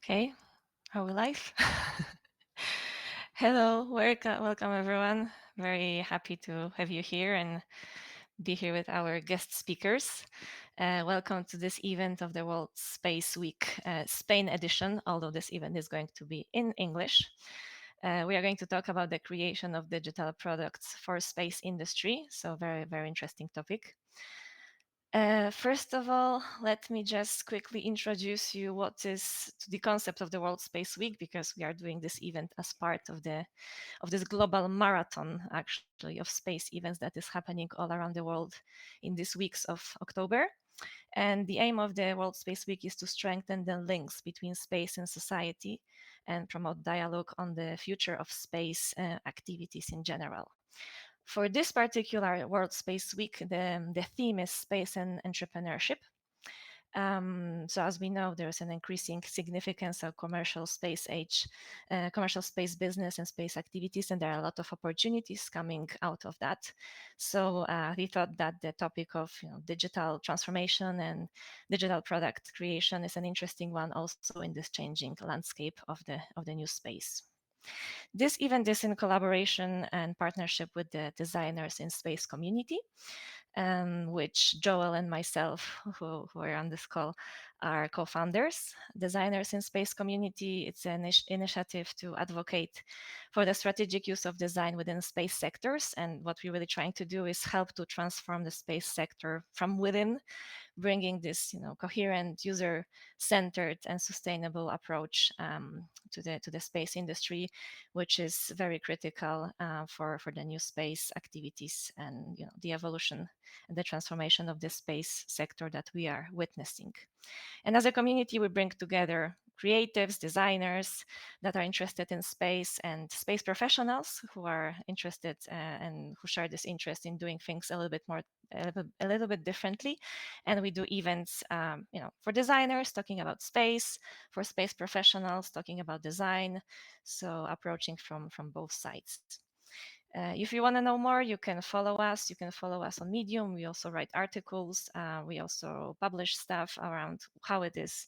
Okay, are we live? Hello, welcome everyone. Very happy to have you here and be here with our guest speakers. Welcome to this event of the World Space Week Spain edition, although this event is going to be in English. We are going to talk about the creation of digital products for space industry, so very interesting topic. First of all, let me just quickly introduce you what is the concept of the World Space Week, because we are doing this event as part of this global marathon, actually, of space events that is happening all around the world in these weeks of October. And the aim of the World Space Week is to strengthen the links between space and society and promote dialogue on the future of space activities in general. For this particular World Space Week, the theme is space and entrepreneurship. So as we know, there's an increasing significance of commercial space business and space activities, and there are a lot of opportunities coming out of that. So we thought that the topic of digital transformation and digital product creation is an interesting one also in this changing landscape of the new space. This event is in collaboration and partnership with the designers in space community, which Joel and myself, who are on this call, are co-founders. Designers in Space Community, it's an initiative to advocate for the strategic use of design within space sectors. And what we're really trying to do is help to transform the space sector from within, bringing this coherent, user-centered and sustainable approach to the space industry, which is very critical for the new space activities and the evolution and the transformation of the space sector that we are witnessing. And as a community, we bring together creatives, designers that are interested in space, and space professionals who are interested and who share this interest in doing things a little bit differently. And we do events, for designers talking about space, for space professionals talking about design. So approaching from both sides. If you want to know more, you can follow us. You can follow us on Medium. We also write articles. We also publish stuff around how is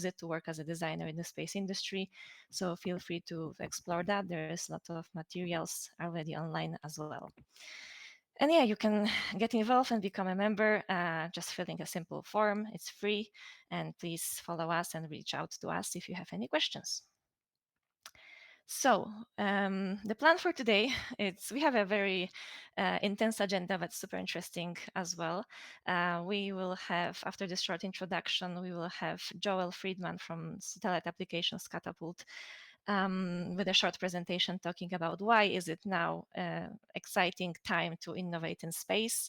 it to work as a designer in the space industry. So feel free to explore that. There is a lot of materials already online as well. And yeah, you can get involved and become a member just filling a simple form. It's free. And please follow us and reach out to us if you have any questions. So the plan for today, we have a very intense agenda that's super interesting as well. We will have, after this short introduction, we will have Joel Friedman from Satellite Applications Catapult with a short presentation talking about why is it now exciting time to innovate in space.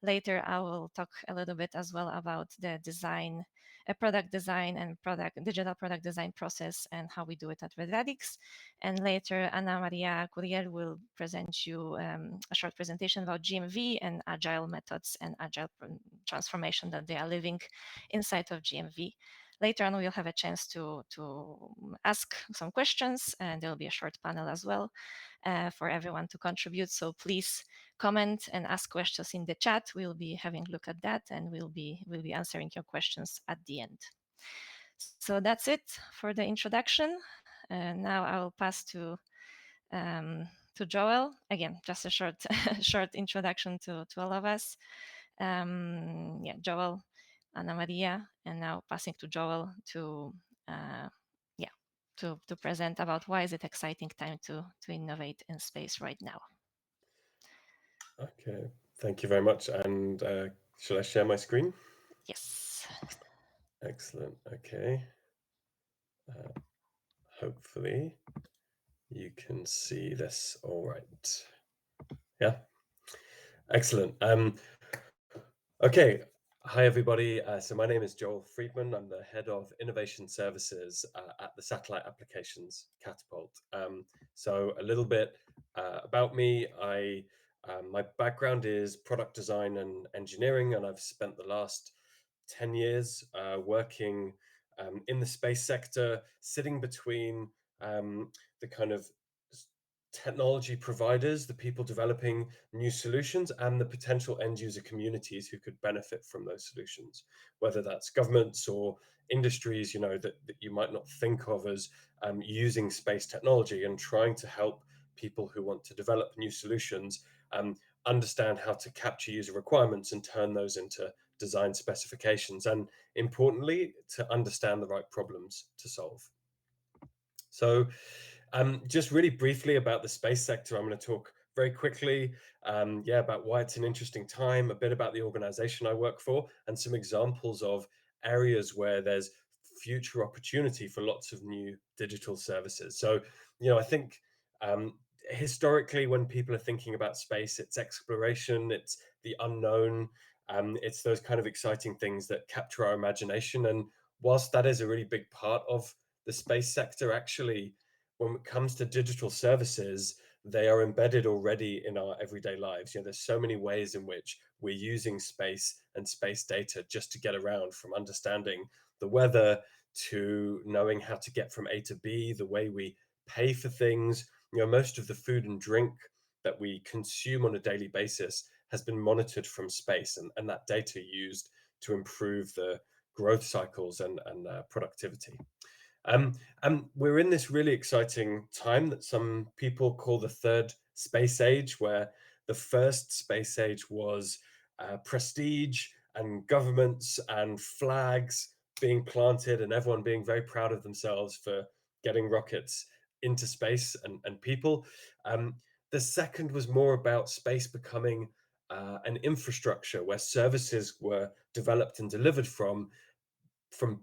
Later, I will talk a little bit as well about the design, product design and digital product design process and how we do it at RedRadix. And later, Ana Maria Curiel will present you a short presentation about GMV and agile methods and agile transformation that they are living inside of GMV. Later on, we'll have a chance to ask some questions, and there'll be a short panel as well for everyone to contribute. So please comment and ask questions in the chat. We'll be having a look at that, and we'll be answering your questions at the end. So that's it for the introduction. Now I will pass to Joel. Again, just a short introduction to all of us. Joel, Ana Maria, and now passing to Joel to present about why is it exciting time to innovate in space right now. Okay, thank you very much. And shall I share my screen? Yes. Excellent. Okay. Hopefully you can see this all right. Yeah. Excellent. Okay. Hi, everybody. So my name is Joel Friedman. I'm the head of innovation services at the Satellite Applications Catapult. So a little bit about me. My background is product design and engineering, and I've spent the last 10 years working in the space sector, sitting between the kind of technology providers, the people developing new solutions, and the potential end user communities who could benefit from those solutions, whether that's governments or industries, that you might not think of as using space technology, and trying to help people who want to develop new solutions understand how to capture user requirements and turn those into design specifications, and importantly, to understand the right problems to solve. So just really briefly about the space sector, I'm going to talk very quickly about why it's an interesting time, a bit about the organization I work for, and some examples of areas where there's future opportunity for lots of new digital services. So, I think historically, when people are thinking about space, it's exploration, it's the unknown, it's those kind of exciting things that capture our imagination. And whilst that is a really big part of the space sector, actually, when it comes to digital services, they are embedded already in our everyday lives. There's so many ways in which we're using space and space data just to get around, from understanding the weather to knowing how to get from A to B, the way we pay for things. Most of the food and drink that we consume on a daily basis has been monitored from space, and that data used to improve the growth cycles and productivity. And we're in this really exciting time that some people call the third space age, where the first space age was prestige and governments and flags being planted and everyone being very proud of themselves for getting rockets into space and people. The second was more about space becoming an infrastructure where services were developed and delivered from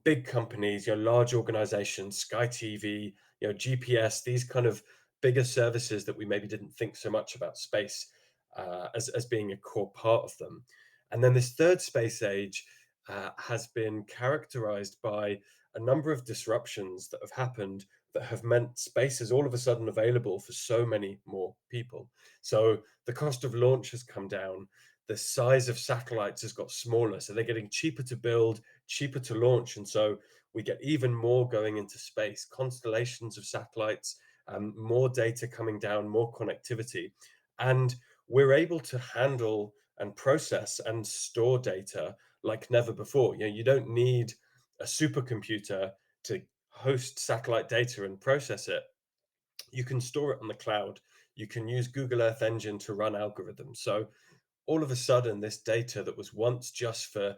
big companies, large organizations, Sky TV, GPS, these kind of bigger services that we maybe didn't think so much about space as being a core part of them. And then this third space age has been characterized by a number of disruptions that have happened that have meant space is all of a sudden available for so many more people. So the cost of launch has come down. The size of satellites has got smaller. So they're getting cheaper to build, cheaper to launch. And so we get even more going into space, constellations of satellites, more data coming down, more connectivity. And we're able to handle and process and store data like never before. You don't need a supercomputer to host satellite data and process it. You can store it on the cloud. You can use Google Earth Engine to run algorithms. So all of a sudden, this data that was once just for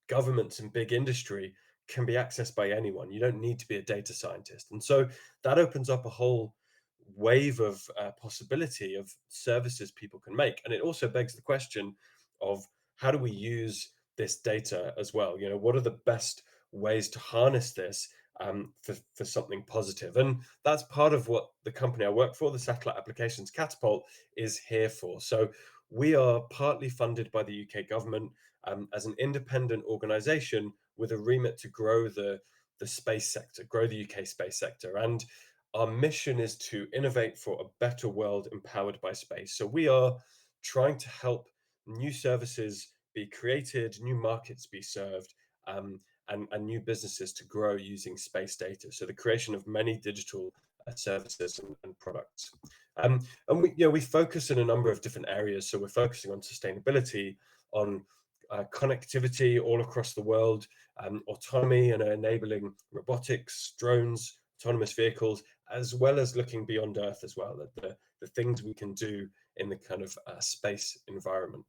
governments and big industry can be accessed by anyone. You don't need to be a data scientist. And so that opens up a whole wave of possibility of services people can make. And it also begs the question of, how do we use this data as well? What are the best ways to harness this for something positive? And that's part of what the company I work for, the Satellite Applications Catapult, is here for. So we are partly funded by the UK government as an independent organization with a remit to grow the space sector, grow the UK space sector. And our mission is to innovate for a better world empowered by space. So we are trying to help new services be created, new markets be served, and new businesses to grow using space data. So the creation of many digital services and products. And we focus in a number of different areas. So we're focusing on sustainability, on connectivity all across the world, autonomy and enabling robotics, drones, autonomous vehicles, as well as looking beyond Earth as well, at the things we can do in the kind of space environment.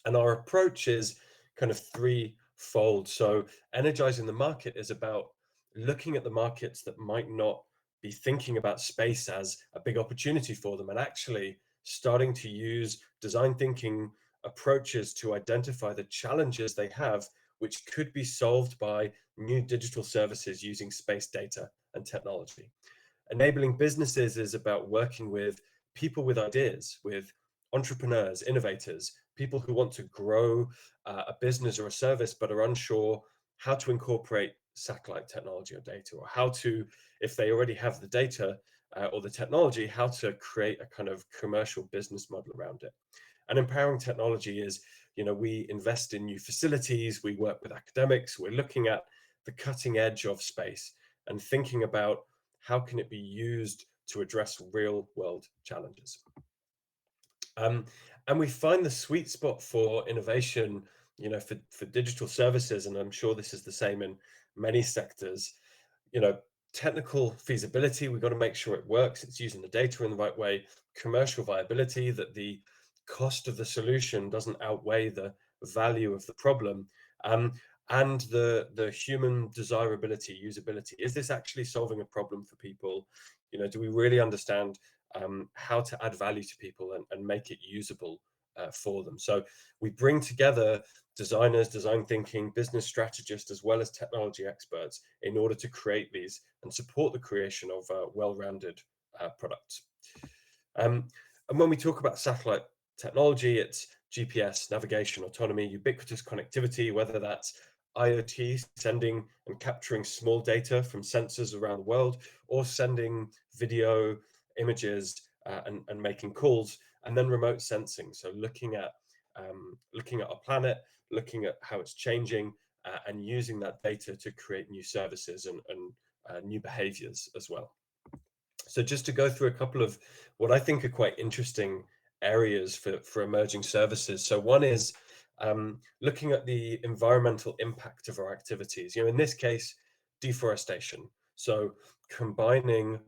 And our approach is kind of threefold. So energizing the market is about looking at the markets that might not be thinking about space as a big opportunity for them, and actually starting to use design thinking approaches to identify the challenges they have, which could be solved by new digital services using space data and technology. Enabling businesses is about working with people with ideas, with entrepreneurs, innovators, people who want to grow a business or a service but are unsure how to incorporate satellite technology or data, or how to, if they already have the data or the technology, how to create a kind of commercial business model around it. And empowering technology is, we invest in new facilities, we work with academics, we're looking at the cutting edge of space and thinking about how can it be used to address real world challenges. And we find the sweet spot for innovation, for digital services, and I'm sure this is the same in many sectors. Technical feasibility, we've got to make sure it works, it's using the data in the right way. Commercial viability, that the cost of the solution doesn't outweigh the value of the problem. And the human desirability, usability. Is this actually solving a problem for people? Do we really understand how to add value to people and make it usable for them? So we bring together designers, design thinking, business strategists, as well as technology experts in order to create these and support the creation of well-rounded products. And when we talk about satellite technology, it's GPS, navigation, autonomy, ubiquitous connectivity, whether that's IoT, sending and capturing small data from sensors around the world, or sending video, images, and making calls, and then remote sensing. So looking at our planet, looking at how it's changing, and using that data to create new services and new behaviors as well. So just to go through a couple of what I think are quite interesting areas for emerging services. So one is looking at the environmental impact of our activities. In this case, deforestation. So combining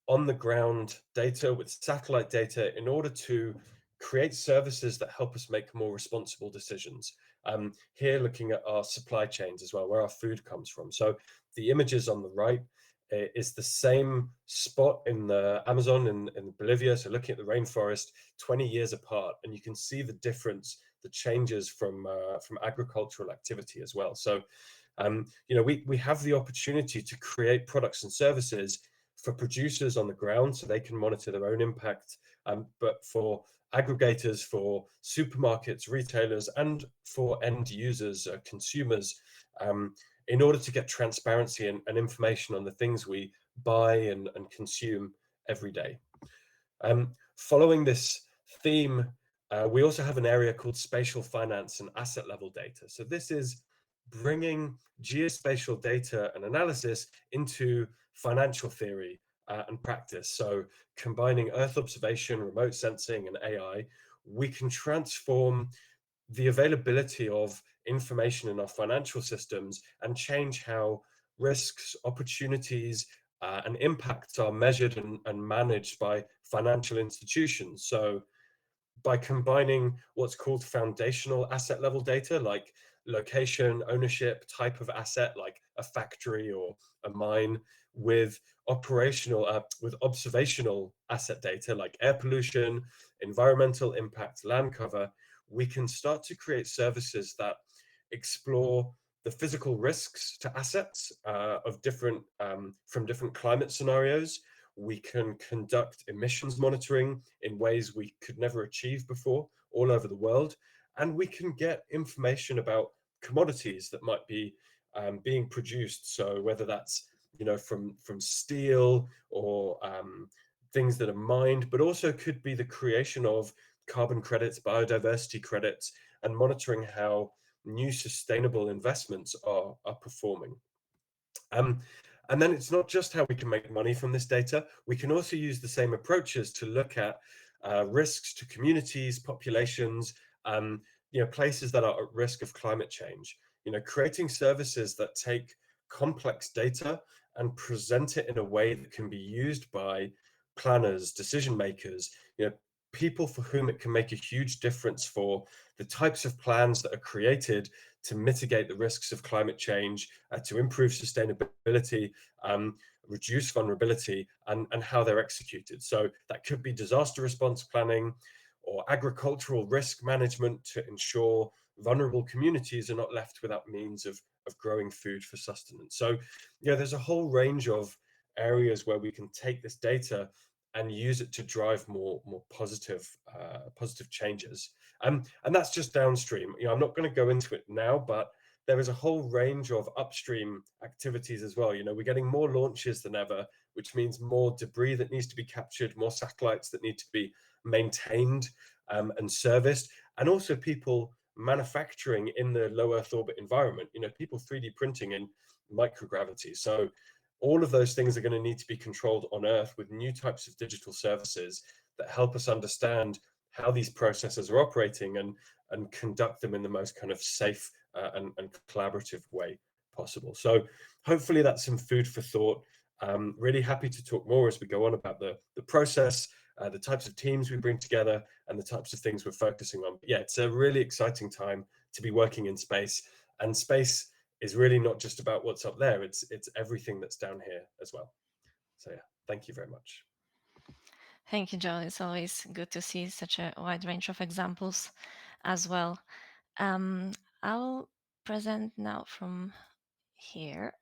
on the ground data with satellite data in order to create services that help us make more responsible decisions. Here, looking at our supply chains as well, where our food comes from. So the images on the right is the same spot in the Amazon in Bolivia. So looking at the rainforest 20 years apart, and you can see the difference, the changes from agricultural activity as well. So, we have the opportunity to create products and services for producers on the ground so they can monitor their own impact, but for aggregators, for supermarkets, retailers, and for end users, consumers, in order to get transparency and information on the things we buy and consume every day. Following this theme, we also have an area called spatial finance and asset level data. So this is bringing geospatial data and analysis into financial theory and practice. So combining Earth observation, remote sensing, and AI, we can transform the availability of information in our financial systems and change how risks, opportunities, and impacts are measured and managed by financial institutions. So by combining what's called foundational asset level data, like location, ownership, type of asset, like a factory or a mine, with observational asset data, like air pollution, environmental impact, land cover, we can start to create services that explore the physical risks to assets from different climate scenarios. We can conduct emissions monitoring in ways we could never achieve before all over the world. And we can get information about commodities that might be being produced. So whether that's from steel or things that are mined, but also could be the creation of carbon credits, biodiversity credits, and monitoring how new sustainable investments are performing. And then it's not just how we can make money from this data. We can also use the same approaches to look at risks to communities, populations, places that are at risk of climate change. Creating services that take complex data and present it in a way that can be used by planners, decision makers, people for whom it can make a huge difference for the types of plans that are created to mitigate the risks of climate change, to improve sustainability, reduce vulnerability, and how they're executed. So that could be disaster response planning or agricultural risk management to ensure vulnerable communities are not left without means of growing food for sustenance. So, there's a whole range of areas where we can take this data and use it to drive more positive changes. And that's just downstream. I'm not going to go into it now, but there is a whole range of upstream activities as well. We're getting more launches than ever, which means more debris that needs to be captured, more satellites that need to be maintained and serviced, and also people manufacturing in the low Earth orbit environment, people 3D printing in microgravity. So all of those things are going to need to be controlled on Earth with new types of digital services that help us understand how these processes are operating and conduct them in the most kind of safe and collaborative way possible. So hopefully that's some food for thought. Really happy to talk more as we go on about the process, the types of teams we bring together, and the types of things we're focusing on. But yeah, it's a really exciting time to be working in space, and space is really not just about what's up there. It's everything that's down here as well. So yeah, thank you very much. Thank you, Joe. It's always good to see such a wide range of examples as well. I'll present now from here.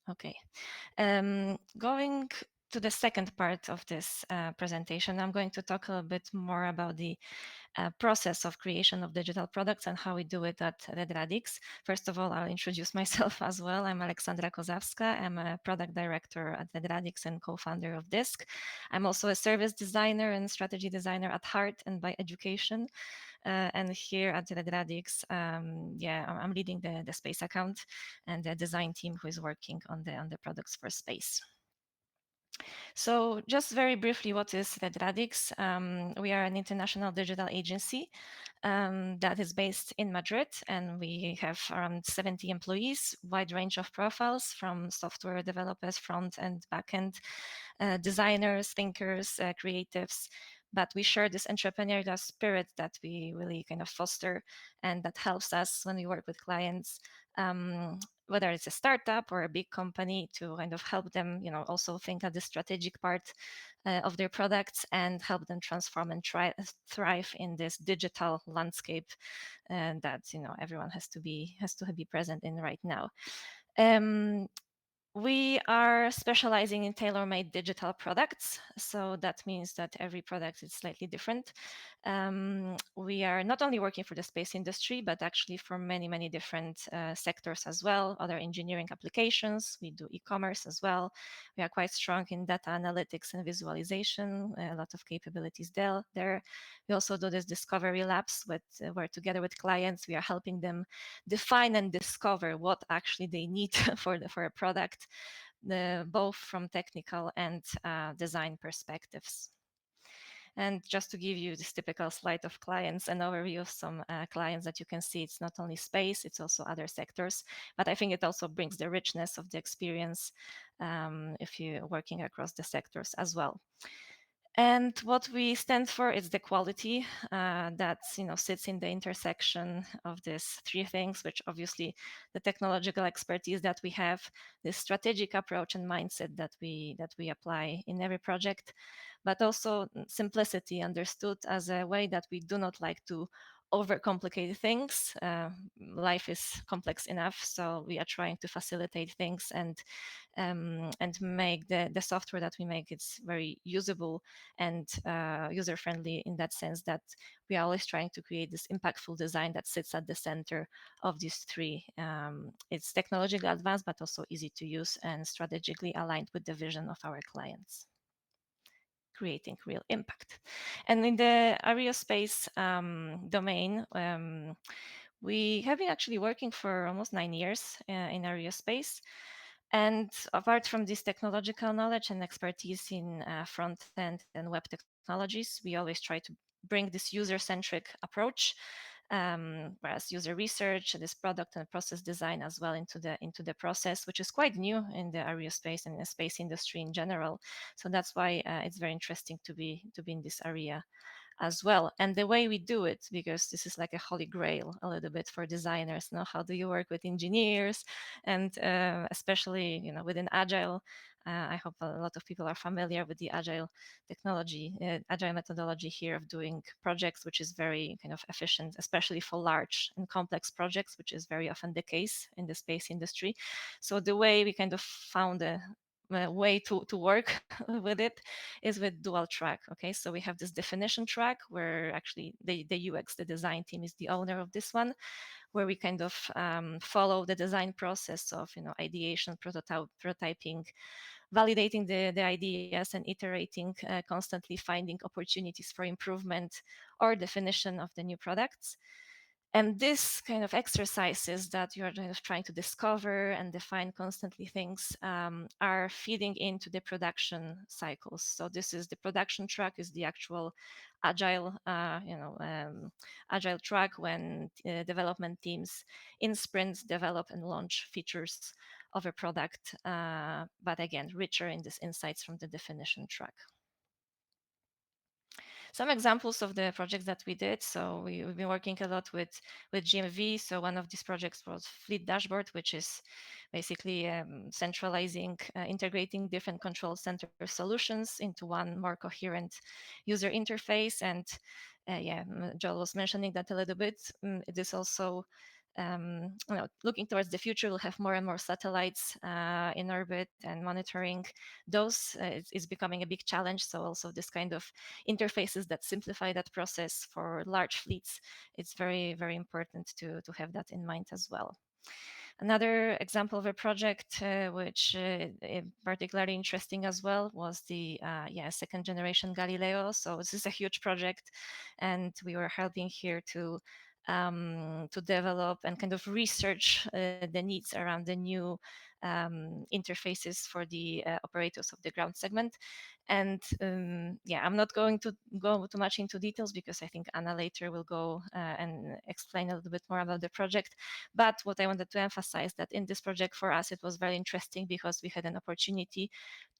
Okay. Going to the second part of this presentation, I'm going to talk a little bit more about the process of creation of digital products and how we do it at RedRadix. First of all, I'll introduce myself as well. I'm Aleksandra Kozawska. I'm a product director at RedRadix and co-founder of Disk. I'm also a service designer and strategy designer at heart and by education. And here at RedRadix, I'm leading the space account and the design team who is working on the products for space. So just very briefly, what is RedRadix? We are an international digital agency that is based in Madrid, and we have around 70 employees, wide range of profiles from software developers, front and back end, designers, thinkers, creatives. But we share this entrepreneurial spirit that we really kind of foster, and that helps us when we work with clients, whether it's a startup or a big company, to kind of help them, also think of the strategic part of their products and help them transform and thrive in this digital landscape that everyone has to be present in right now. We are specializing in tailor-made digital products. So that means that every product is slightly different. We are not only working for the space industry, but actually for many, many different sectors as well, other engineering applications. We do e-commerce as well. We are quite strong in data analytics and visualization, a lot of capabilities there. We also do this discovery labs where together with clients, we are helping them define and discover what actually they need for a product, both from technical and design perspectives. And just to give you this typical slide of clients, an overview of some clients that you can see, it's not only space, it's also other sectors. But I think it also brings the richness of the experience if you're working across the sectors as well. And what we stand for is the quality that sits in the intersection of these three things, which obviously the technological expertise that we have, the strategic approach and mindset that we apply in every project, but also simplicity understood as a way that we do not like to overcomplicate things. Life is complex enough, so we are trying to facilitate things and make the software that we make, it's very usable and user-friendly in that sense that we are always trying to create this impactful design that sits at the center of these three. It's technologically advanced, but also easy to use and strategically aligned with the vision of our clients, creating real impact. And in the aerospace domain, we have been actually working for almost 9 years in aerospace. And apart from this technological knowledge and expertise in front-end and web technologies, we always try to bring this user-centric approach, whereas user research, this product and process design as well into the process, which is quite new in the aerospace and the space industry in general. So that's why it's very interesting to be in this area as well. And the way we do it, because this is like a holy grail a little bit for designers, how do you work with engineers, and especially within agile. I hope a lot of people are familiar with the agile technology, agile methodology here of doing projects, which is very kind of efficient, especially for large and complex projects, which is very often the case in the space industry. So the way we kind of found a way to work with it is with dual track. Okay, so we have this definition track where actually the UX, the design team, is the owner of this one, where we kind of follow the design process of ideation, prototyping, validating the ideas and iterating, constantly finding opportunities for improvement or definition of the new products. And this kind of exercises that you're kind of trying to discover and define constantly things are feeding into the production cycles. So this is the production track, is the actual agile, agile track when development teams in sprints develop and launch features of a product, but again, richer in these insights from the definition track. Some examples of the projects that we did. So we've been working a lot with GMV. So one of these projects was Fleet Dashboard, which is basically centralizing, integrating different control center solutions into one more coherent user interface. And Joel was mentioning that a little bit. It is also looking towards the future, we'll have more and more satellites in orbit, and monitoring those is becoming a big challenge. So also this kind of interfaces that simplify that process for large fleets, it's very, very important to have that in mind as well. Another example of a project which particularly interesting as well was the second generation Galileo. So this is a huge project, and we were helping here to develop and kind of research the needs around the new interfaces for the operators of the ground segment. And I'm not going to go too much into details because I think Anna later will go and explain a little bit more about the project. But what I wanted to emphasize that in this project for us, it was very interesting because we had an opportunity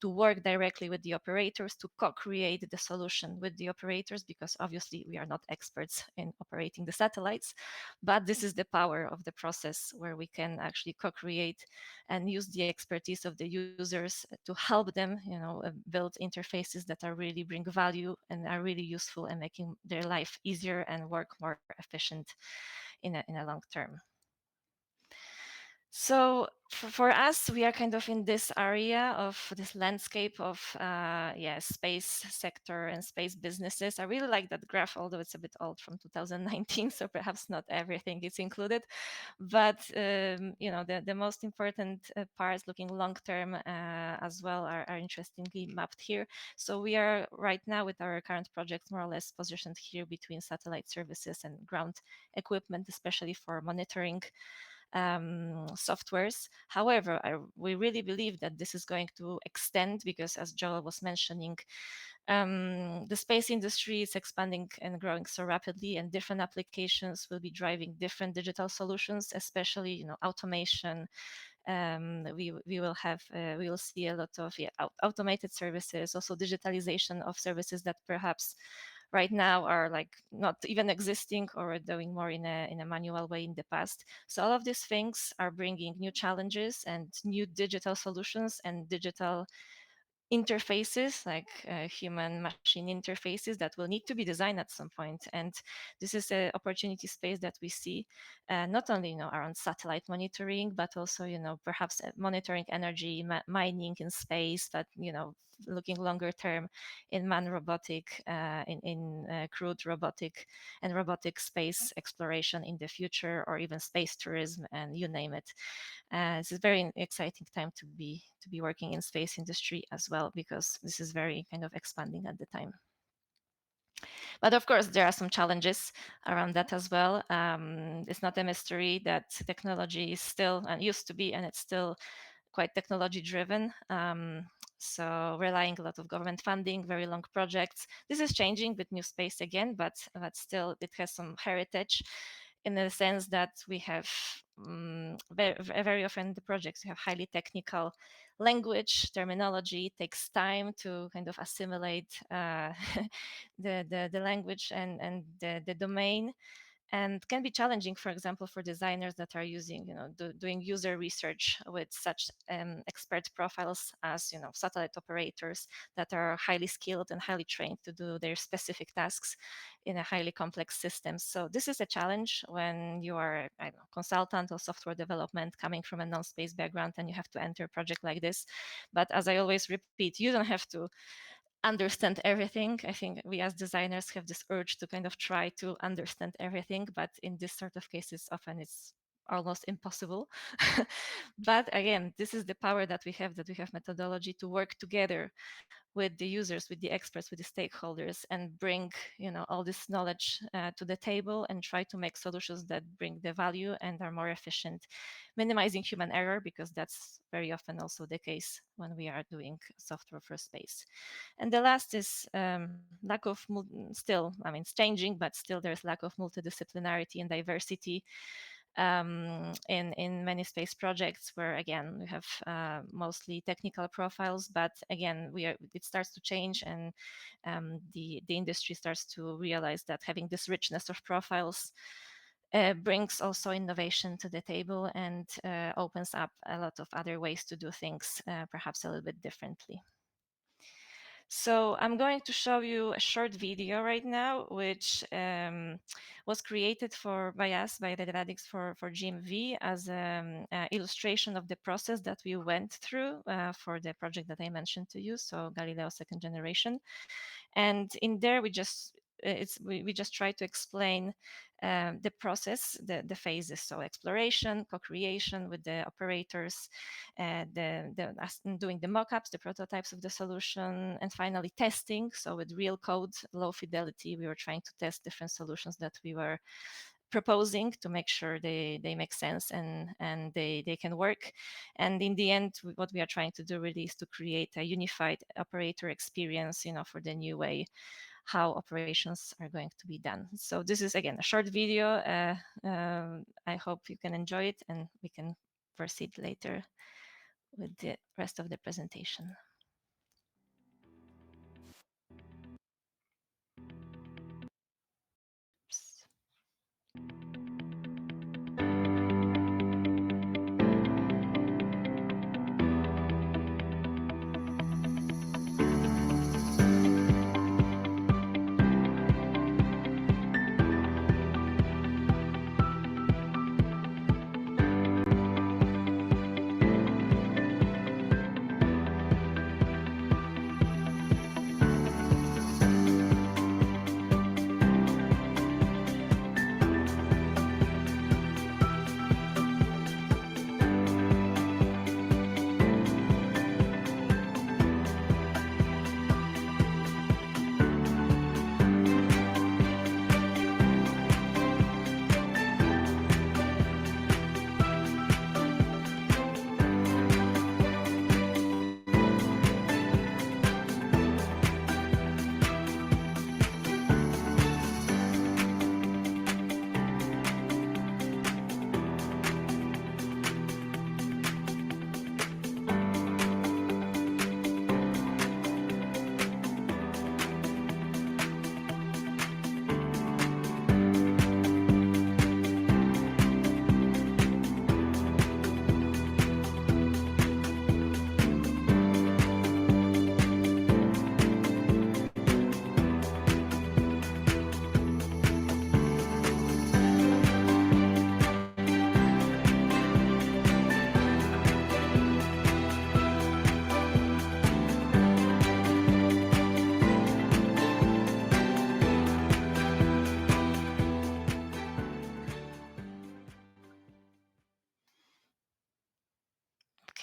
to work directly with the operators to co-create the solution with the operators, because obviously we are not experts in operating the satellites, but this is the power of the process where we can actually co-create and use the expertise of the users to help them, build interfaces that are really bring value and are really useful and making their life easier and work more efficient in a long term. So for us, we are kind of in this area of this landscape of space sector and space businesses. I really like that graph, although it's a bit old, from 2019, so perhaps not everything is included. But the most important parts, looking long term as well, are interestingly mapped here. So we are right now with our current project more or less positioned here between satellite services and ground equipment, especially for monitoring softwares. However, we really believe that this is going to extend because, as Joel was mentioning, the space industry is expanding and growing so rapidly, and different applications will be driving different digital solutions, especially automation. We will see a lot of automated services, also digitalization of services that perhaps right now are like not even existing or doing more in a manual way in the past. So all of these things are bringing new challenges and new digital solutions and digital interfaces, like human machine interfaces, that will need to be designed at some point. And this is an opportunity space that we see not only around satellite monitoring, but also perhaps monitoring energy mining in space, but looking longer term in man robotic, in crewed robotic and robotic space exploration in the future, or even space tourism, and you name it. It's a very exciting time to be working in space industry as well, because this is very kind of expanding at the time. But of course, there are some challenges around that as well. It's not a mystery that technology is still, and used to be, and it's still quite technology driven. So relying a lot of government funding, very long projects. This is changing with new space again, but still it has some heritage, in the sense that we have very often the projects have highly technical language, terminology. It takes time to kind of assimilate the language and the domain, and can be challenging, for example, for designers that are using, doing user research with such expert profiles as, satellite operators that are highly skilled and highly trained to do their specific tasks in a highly complex system. So this is a challenge when you are a consultant or software development coming from a non-space background and you have to enter a project like this. But as I always repeat, you don't have to understand everything. I think we as designers have this urge to kind of try to understand everything, but in this sort of cases, often it's almost impossible. But again, this is the power that we have methodology to work together with the users, with the experts, with the stakeholders, and bring all this knowledge to the table and try to make solutions that bring the value and are more efficient, minimizing human error, because that's very often also the case when we are doing software for space. And the last is lack of still, I mean, it's changing, but still there's lack of multidisciplinarity and diversity in many space projects, where again we have mostly technical profiles, but again it starts to change, and the industry starts to realize that having this richness of profiles brings also innovation to the table, and opens up a lot of other ways to do things, perhaps a little bit differently. So I'm going to show you a short video right now, which was created by us, by RedRadix for GMV, as an illustration of the process that we went through for the project that I mentioned to you, so Galileo second generation. And in there, we just try to explain the process, the phases. So exploration, co-creation with the operators, doing the mock-ups, the prototypes of the solution, and finally testing. So with real code, low fidelity, we were trying to test different solutions that we were proposing to make sure they make sense and they can work. And in the end, what we are trying to do really is to create a unified operator experience, for the new way how operations are going to be done. So this is again a short video. I hope you can enjoy it, and we can proceed later with the rest of the presentation. Oops.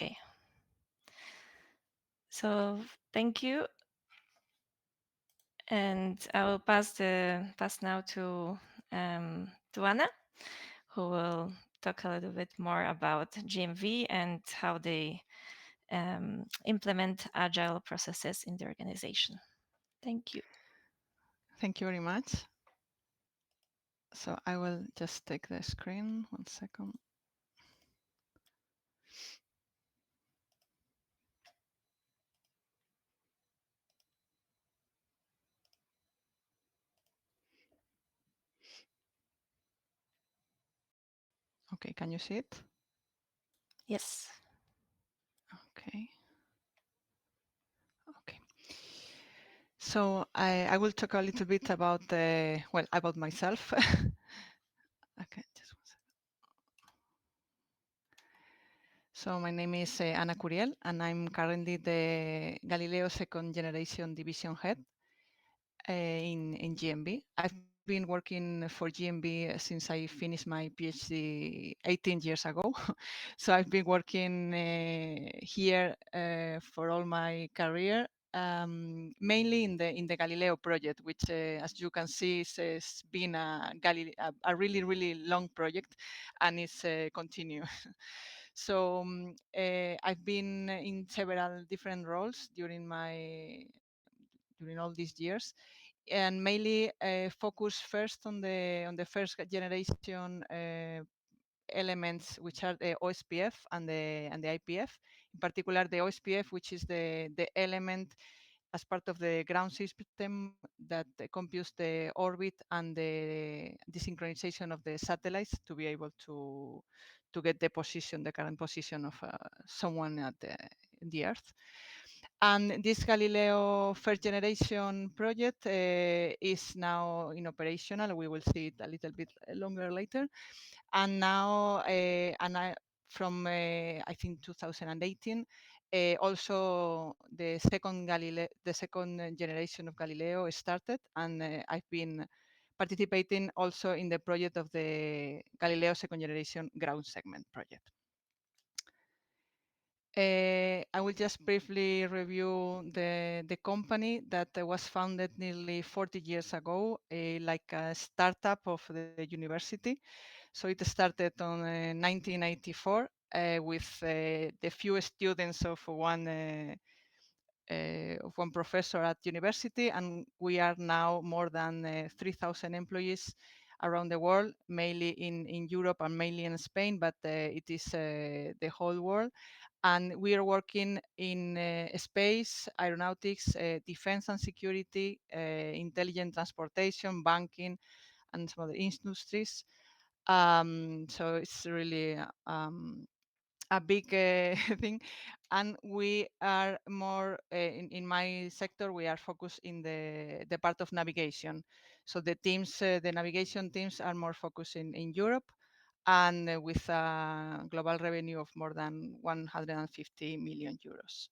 Okay. So thank you. And I will pass now to Anna, who will talk a little bit more about GMV and how they implement agile processes in the organization. Thank you. Thank you very much. So I will just take the screen, 1 second. Okay, can you see it? Yes. Okay. Okay. So I will talk a little bit about about myself. Okay, just 1 second. So my name is Ana Curiel, and I'm currently the Galileo second generation division head in GMB. I've been been working for GMB since I finished my PhD 18 years ago. So I've been working here for all my career, mainly in the Galileo project, which, as you can see, has been a really long project, and it's continue. So I've been in several different roles during all these years, and mainly focus first on the first generation elements, which are the OSPF and the IPF. In particular, the OSPF, which is the element as part of the ground system that computes the orbit and the synchronization of the satellites to be able to get the current position of someone at the Earth. And this Galileo first generation project is now in operational. We will see it a little bit longer later. And now, from I think 2018, also the second generation of Galileo started, and I've been participating also in the project of the Galileo second generation ground segment project. I will just briefly review the company that was founded nearly 40 years ago, like a startup of the university. So it started on 1994 with the few students of one professor at university, and we are now more than 3,000 employees around the world, mainly in Europe and mainly in Spain, but it is the whole world. And we are working in space, aeronautics, defense and security, intelligent transportation, banking, and some other industries. So it's really a big thing. And we are more, in my sector, we are focused in the part of navigation. So the navigation teams are more focused in Europe, and with a global revenue of more than 150 million euros.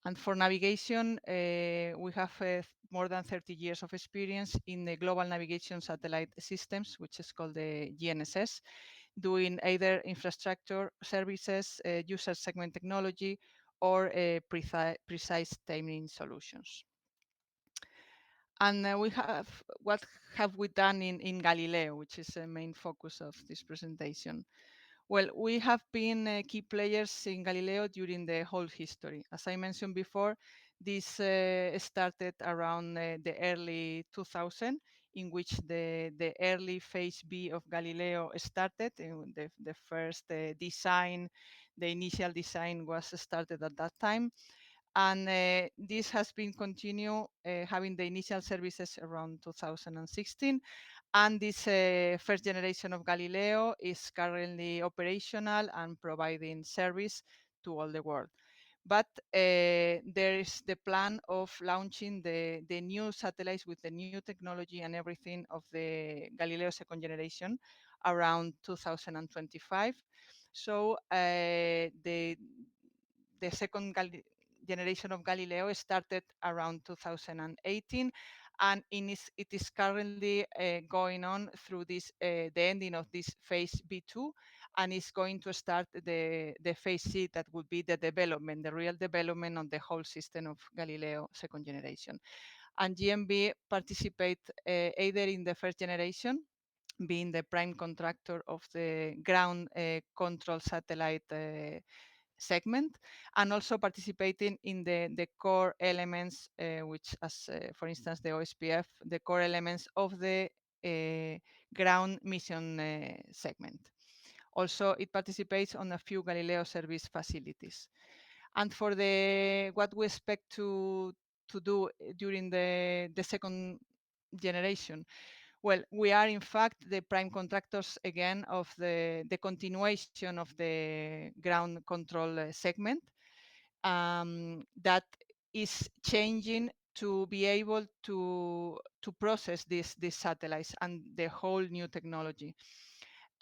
And for navigation, we have more than 30 years of experience in the global navigation satellite systems, which is called the GNSS, doing either infrastructure services, user segment technology, or precise timing solutions. And what have we done in Galileo, which is the main focus of this presentation? Well, we have been key players in Galileo during the whole history. As I mentioned before, this started around the early 2000, in which the early phase B of Galileo started. The first design, the initial design was started at that time. And this has been continue having the initial services around 2016. And this first generation of Galileo is currently operational and providing service to all the world. But there is the plan of launching the new satellites with the new technology and everything of the Galileo second generation around 2025. So the second generation of Galileo started around 2018, and it is currently going on through the ending of this phase B2, and is going to start the phase C, that would be the real development of the whole system of Galileo second generation. And GMB participate either in the first generation, being the prime contractor of the ground control satellite segment, and also participating in the core elements, which, as for instance, the OSPF, the core elements of the ground mission segment. Also, it participates on a few Galileo service facilities. And for what we expect to do during the second generation, well, we are in fact the prime contractors again of the continuation of the ground control segment, that is changing to be able to process these satellites and the whole new technology.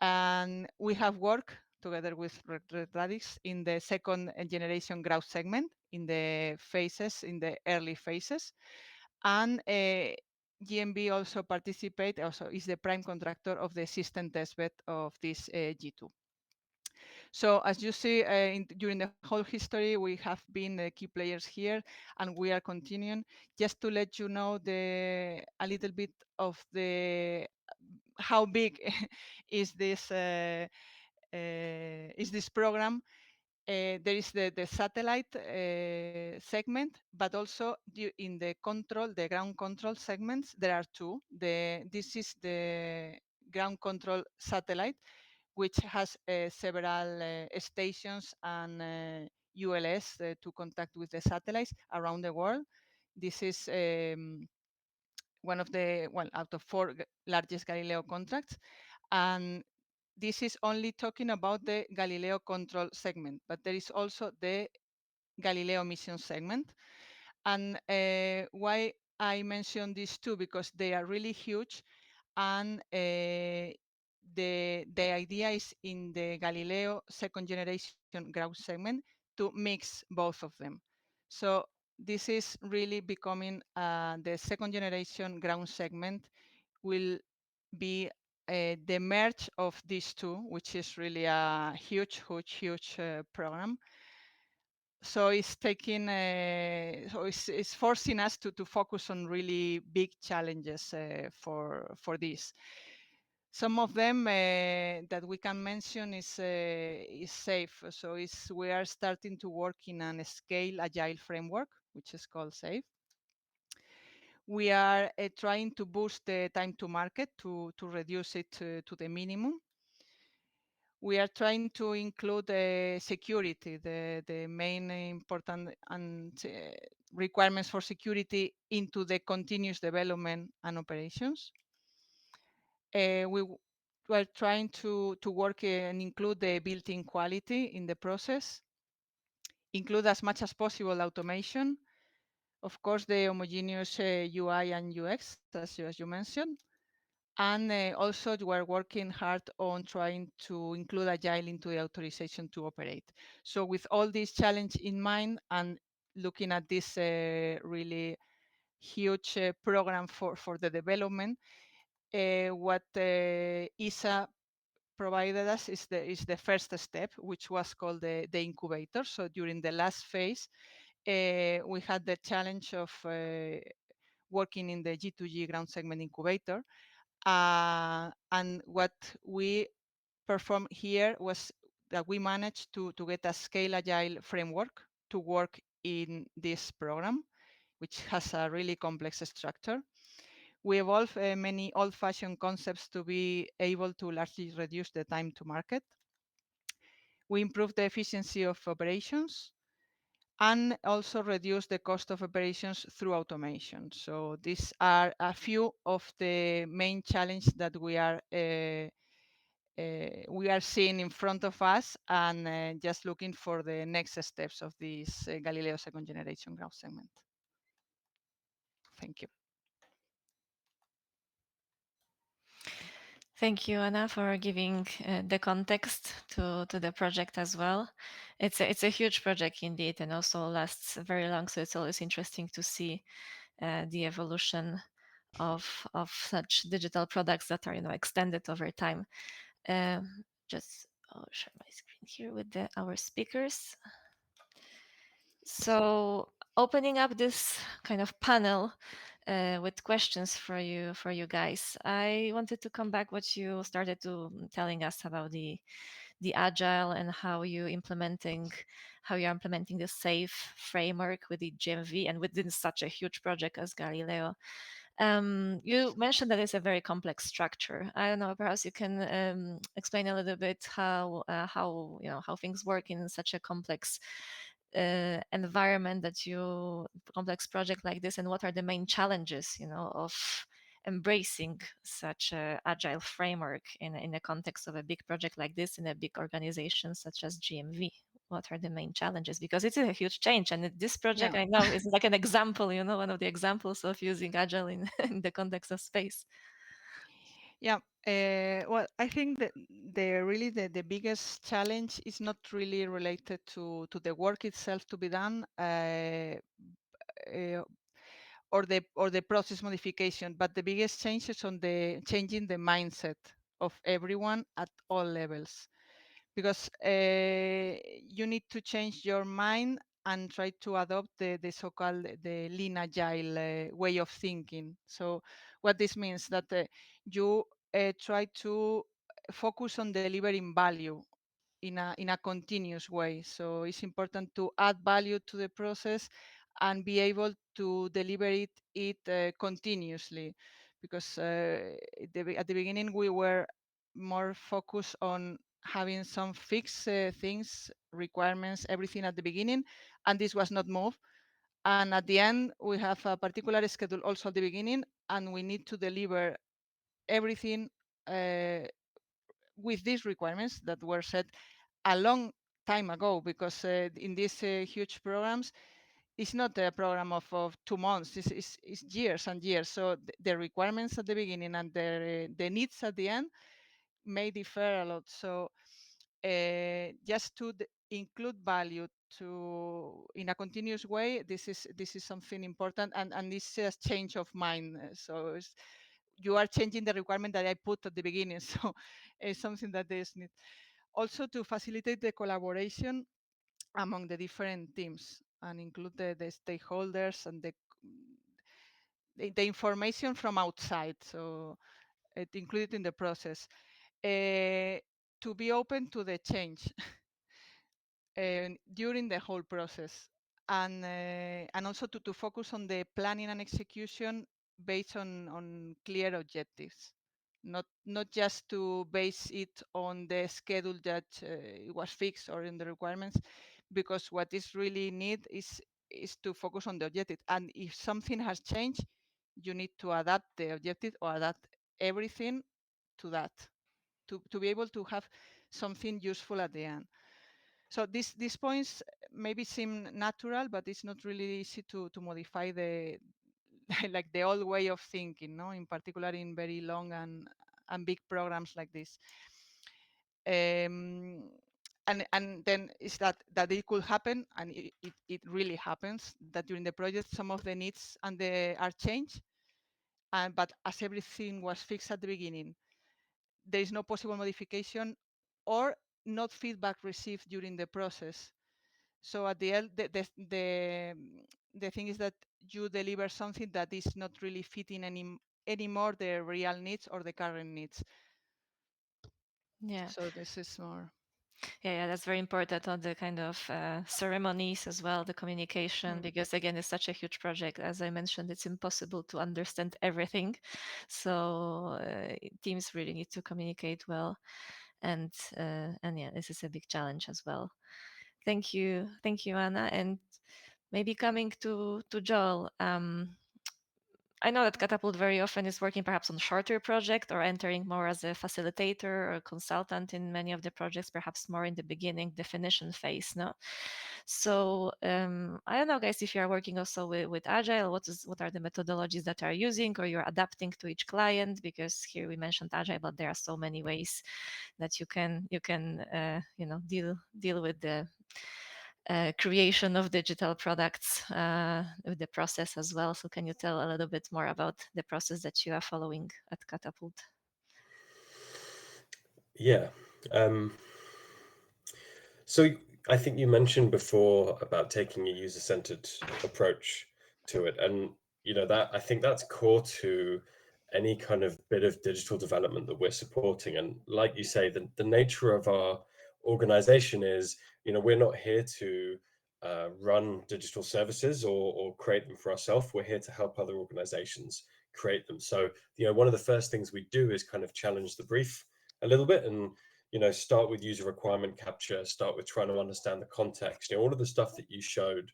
And we have worked together with RedRadix in the second generation ground segment in the early phases. And GMB also participate, also is the prime contractor of the system testbed of this G2. So as you see, during the whole history, we have been the key players here, and we are continuing. Just to let you know a little bit of the how big is this program. There is the satellite segment, but also in the ground control segments, there are two. This is the ground control satellite, which has several stations and ULS to contact with the satellites around the world. This is one of the, well, out of four largest Galileo contracts. And this is only talking about the Galileo control segment, but there is also the Galileo mission segment. And why I mention these two, because they are really huge, and the idea is in the Galileo second generation ground segment to mix both of them. So this is really becoming the second generation ground segment will be the merge of these two, which is really a huge program. So it's taking, so it's forcing us to focus on really big challenges for this. Some of them that we can mention is SAFE. So we are starting to work in a scale agile framework, which is called SAFE. We are trying to boost the time to market to reduce it to the minimum. We are trying to include security, the main important requirements for security into the continuous development and operations. We were trying to work and include the built-in quality in the process, include as much as possible automation, of course, the homogeneous UI and UX, as you mentioned. And also, we're working hard on trying to include Agile into the authorization to operate. So with all these challenges in mind and looking at this really huge program for the development, what ISA provided us is the first step, which was called the incubator. So during the last phase, we had the challenge of working in the G2G ground segment incubator. And what we performed here was that we managed to get a scale agile framework to work in this program, which has a really complex structure. We evolved many old-fashioned concepts to be able to largely reduce the time to market. We improved the efficiency of operations and also reduce the cost of operations through automation. So these are a few of the main challenges that we are seeing in front of us, and just looking for the next steps of this Galileo second generation ground segment. Thank you. Thank you, Anna, for giving the context to the project as well. It's a huge project indeed, and also lasts very long. So it's always interesting to see the evolution of such digital products that are extended over time. Just I'll share my screen here with our speakers. So opening up this kind of panel with questions for you guys. I wanted to come back what you started to telling us about the agile and how you're implementing the SAFE framework with the GMV and within such a huge project as Galileo. You mentioned that it's a very complex structure. I don't know, perhaps you can explain a little bit how things work in such a complex environment complex project like this, and what are the main challenges of embracing such a agile framework in the context of a big project like this in a big organization such as GMV. What are the main challenges? Because it's a huge change, and this project, yeah, I know, is like an example, one of the examples of using agile in, in the context of space. Yeah, well, I think that the biggest challenge is not really related to the work itself to be done. or the process modification, but the biggest change is on the changing the mindset of everyone at all levels, because you need to change your mind and try to adopt the so-called the lean agile way of thinking. So what this means that you try to focus on delivering value in a continuous way. So it's important to add value to the process and be able to deliver it continuously, because at the beginning we were more focused on having some fixed things, requirements, everything at the beginning, and this was not moved. And at the end, we have a particular schedule also at the beginning, and we need to deliver everything uh, with these requirements that were set a long time ago, because in these huge programs, it's not a program of 2 months, it's years and years. So the requirements at the beginning and the needs at the end may differ a lot. So just to include value to in a continuous way, this is something important, and this is a change of mind. So you are changing the requirement that I put at the beginning. So it's something that is need. Also to facilitate the collaboration among the different teams and include the stakeholders and the information from outside. So it included in the process. To be open to the change during the whole process, and also to focus on the planning and execution based on clear objectives, not just to base it on the schedule that it was fixed or in the requirements, because what is really need is to focus on the objective, and if something has changed, you need to adapt the objective or adapt everything to that, to be able to have something useful at the end. So these points maybe seem natural, but it's not really easy to modify the like the old way of thinking, no? In particular, in very long and big programs like this. And then is that it could happen, and it really happens, that during the project some of the needs and the are changed, and but as everything was fixed at the beginning, there is no possible modification or not feedback received during the process. So at the end, the thing is that you deliver something that is not really fitting anymore the real needs or the current needs. Yeah. So this is more. Yeah, that's very important on the kind of ceremonies as well, the communication, because again, it's such a huge project. As I mentioned, it's impossible to understand everything. So teams really need to communicate well, and yeah, this is a big challenge as well. Thank you, Anna, and maybe coming to Joel. I know that Catapult very often is working perhaps on shorter project or entering more as a facilitator or consultant in many of the projects, perhaps more in the beginning definition phase. No, so I don't know, guys, if you are working also with Agile, what are the methodologies that are using or you're adapting to each client? Because here we mentioned Agile, but there are so many ways that you can deal with the creation of digital products with the process as well. So can you tell a little bit more about the process that you are following at Catapult? Yeah. So I think you mentioned before about taking a user-centered approach to it, and that I think that's core to any kind of bit of digital development that we're supporting. And like you say, the nature of our organization is, we're not here to run digital services or create them for ourselves. We're here to help other organizations create them. So, one of the first things we do is kind of challenge the brief a little bit, and start with user requirement capture, start with trying to understand the context, all of the stuff that you showed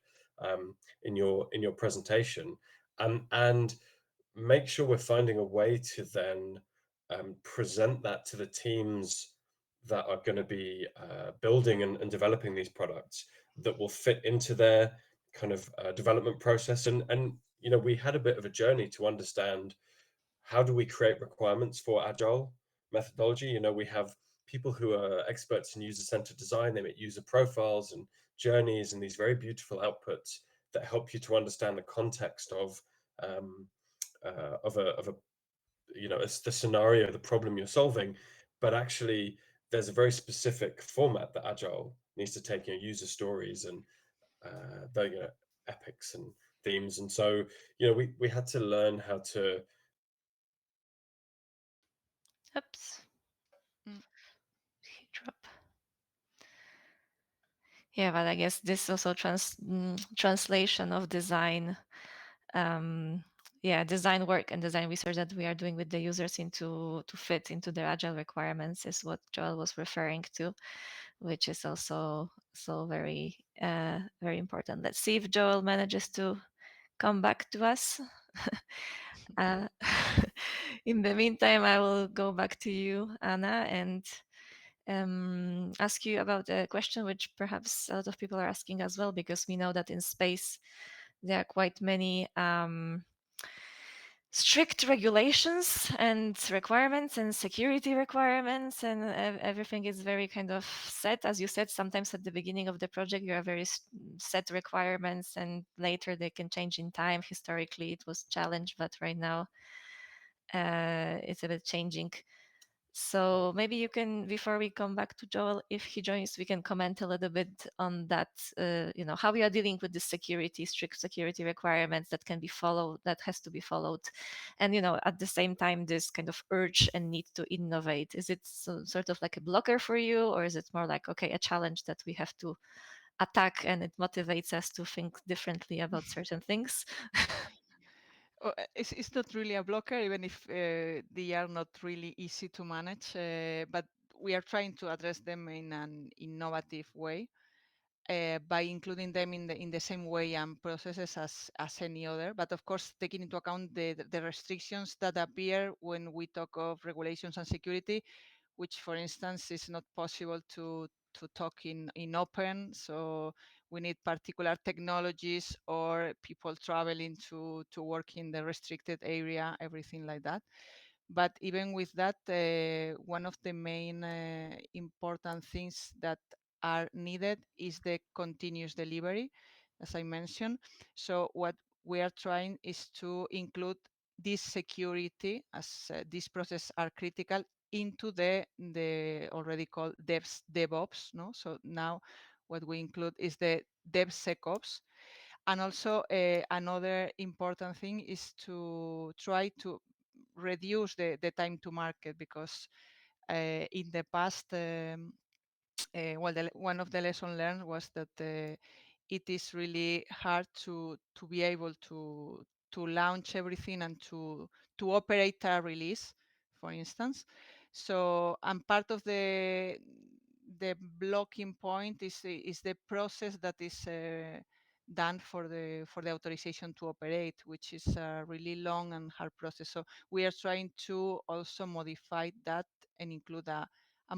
in your presentation, and make sure we're finding a way to then present that to the teams that are going to be building and developing these products that will fit into their kind of development process. And we had a bit of a journey to understand, how do we create requirements for agile methodology? We have people who are experts in user-centered design. They make user profiles and journeys and these very beautiful outputs that help you to understand the context of of a it's the scenario, the problem you're solving, but actually there's a very specific format that Agile needs to take, user stories and the epics and themes, and so we had to learn how to. Oops. Drop. Yeah, but I guess this also translation of design, design work and design research that we are doing with the users to fit into their agile requirements is what Joel was referring to, which is also so very very important. Let's see if Joel manages to come back to us. In the meantime, I will go back to you, Anna, and ask you about a question which perhaps a lot of people are asking as well, because we know that in space there are quite many strict regulations and requirements and security requirements, and everything is very kind of set. As you said, sometimes at the beginning of the project you have very set requirements, and later they can change in time. Historically it was challenged, but right now it's a bit changing. So maybe you can, before we come back to Joel, if he joins, we can comment a little bit on that, how we are dealing with the strict security requirements that can be followed, that has to be followed. And, at the same time, this kind of urge and need to innovate. Is it sort of like a blocker for you, or is it more like, okay, a challenge that we have to attack and it motivates us to think differently about certain things? It's not really a blocker, even if they are not really easy to manage, but we are trying to address them in an innovative way by including them in the same way and processes as any other. But of course, taking into account the restrictions that appear when we talk of regulations and security, which, for instance, is not possible to talk in open. So we need particular technologies or people traveling to work in the restricted area, everything like that. But even with that, one of the main important things that are needed is the continuous delivery, as I mentioned. So what we are trying is to include this security, as these processes are critical, into the already called DevOps. No, so now what we include is the DevSecOps. And also another important thing is to try to reduce the time to market, because in the past, one of the lessons learned was that it is really hard to be able to launch everything and to operate a release, for instance. So, and part of the blocking point is the process that is done for the authorization to operate, which is a really long and hard process. So we are trying to also modify that and include a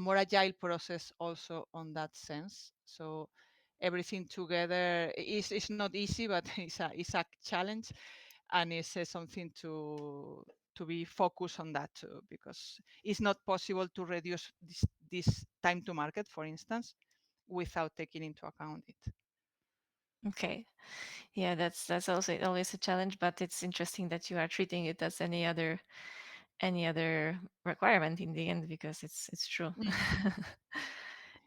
more agile process also on that sense. So everything together is not easy, but it's a challenge, and it's something to be focused on that too, because it's not possible to reduce this time to market, for instance, without taking into account it. Okay. Yeah, that's also always a challenge, but it's interesting that you are treating it as any other requirement in the end, because it's true.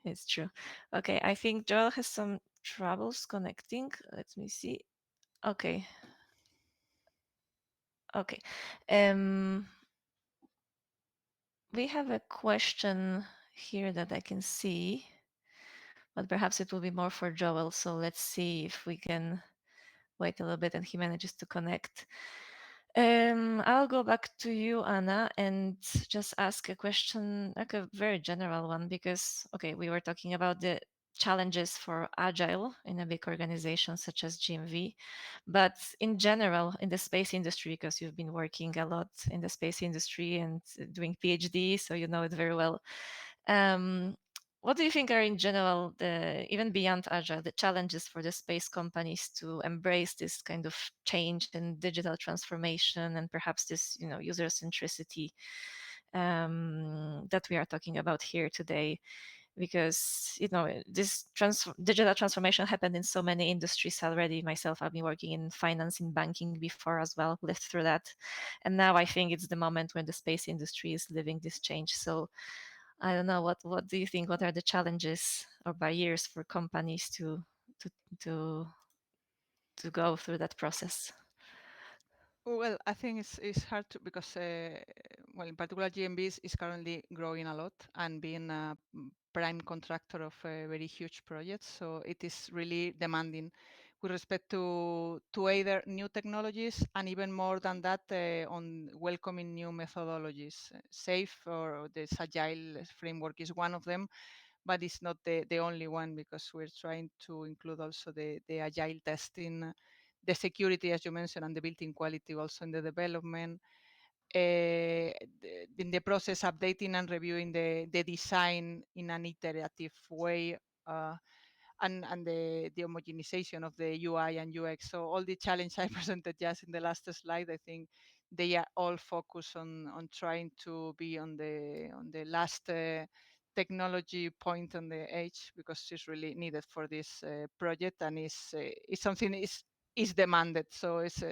It's true. Okay, I think Joel has some troubles connecting. Let me see. Okay. Okay. We have a question here that I can see, but perhaps it will be more for Joel. So let's see if we can wait a little bit and he manages to connect. I'll go back to you, Anna, and just ask a question, like a very general one, because, okay, we were talking about the challenges for agile in a big organization such as GMV, but in general in the space industry, because you've been working a lot in the space industry and doing PhD, so you know it very well. What do you think are in general, even beyond agile, the challenges for the space companies to embrace this kind of change and digital transformation, and perhaps this user centricity that we are talking about here today? because this digital transformation happened in so many industries already. Myself, I've been working in finance, in banking before as well, lived through that, and now I think it's the moment when the space industry is living this change. So I don't know, what do you think? What are the challenges or barriers for companies to to to go through that process? Well, I think it's hard to because well, in particular, GMB is currently growing a lot and being a prime contractor of very huge projects. So it is really demanding with respect to either new technologies and even more than that on welcoming new methodologies. Safe or this agile framework is one of them, but it's not the only one because we're trying to include also the agile testing, the security, as you mentioned, and the built-in quality also in the development. In the process, updating and reviewing the design in an iterative way, uh, and the homogenization of the UI and UX. So all the challenge I presented just in the last slide, I think they are all focused on trying to be on the last technology point on the edge because it's really needed for this project and is something is demanded. So it's